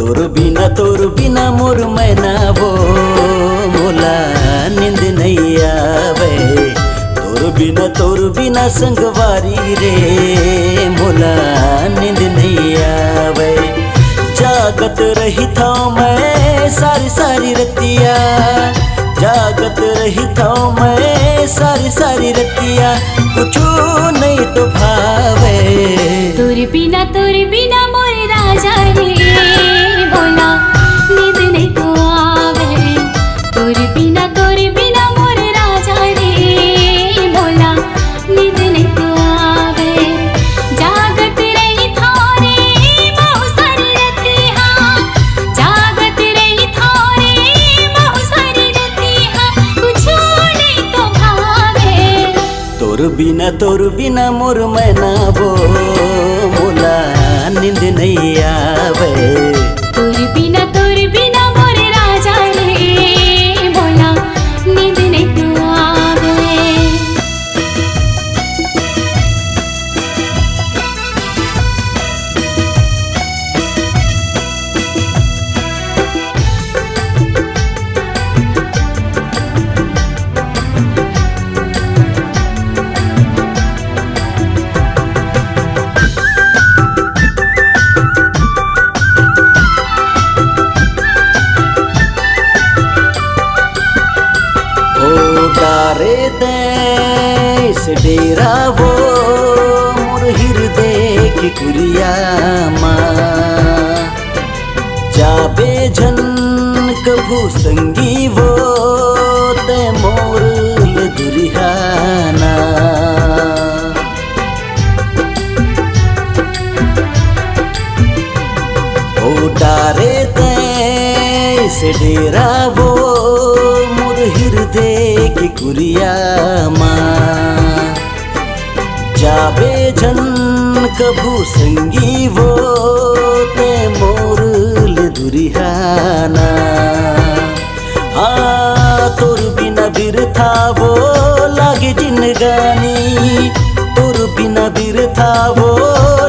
तोर बिना मोर मैना वो मोला नींद नहीं आवे। तोर बिना संगवारी रे मोला नींद नहीं आवे। जागत रही था मैं सारी सारी रतिया, जागत रही था मैं सारी सारी रतिया, कुछ नहीं तो भावे। तोर बिना मोर राजा रे बोला नींद नहीं तो आवे। तोर बिना मोर राजा रे बोला नींद नहीं तो आवे। जागत रही था रे बहुत सारी रतिया, जागत रही था रे बहुत सारी रतिया, कुछ नहीं तो भावे। तोर बिना मोर मैना वो मोला नींद नहीं आवे। तोर बिना मोर राजा रे बोला नींद नहीं तो आवे। डारे देश डेरा वो मोर हृदय की कुरिया माँ, जाबे झन कभू संगी वो ते मोर लदुरिहाना। ओ डारे देश डेरा वो हृदय की कुरिया माँ, जाबे झन कभू संगी वो ते मोर लदुरिहाना। तोर बिना बिरथा वो लागे जिनगानी, तोर बिना बिरथा वो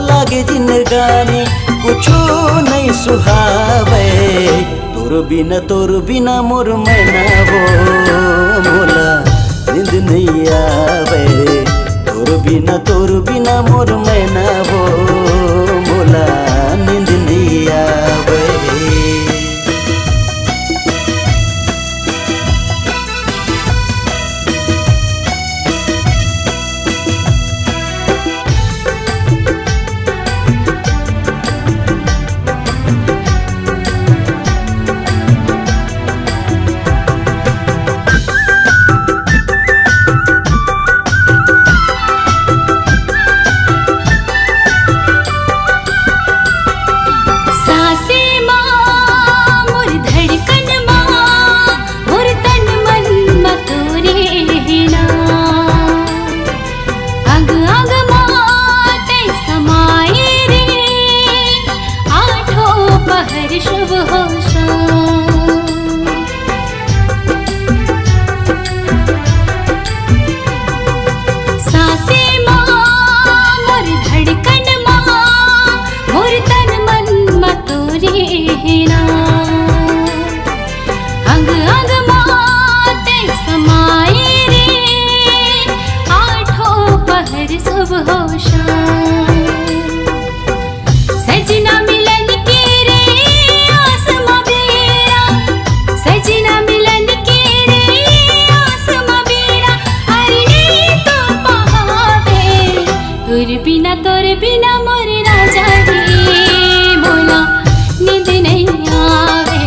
लागे जिनगानी, कुछ नहीं सुहावे। तोर बिना मोर मैना वो मोला नींद नहीं आवे। तोर बिना मोर मैना वो मोला नींद नहीं आवे। सजना मिलन के रे आसमां बेरा, सजना मिलन के रे आसमां बेरा, अरे नहीं तो पहावे। तोर बिना मोर राजा रे बोला नींद नहीं आवे।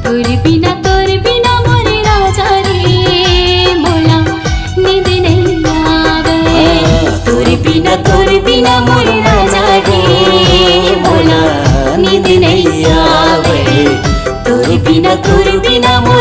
तोर बिना मोर राजा रे बोला नींद नहीं आवे। तोर बिना मोर राजा रे बोला नींद नहीं आवे। तोर बिना मोर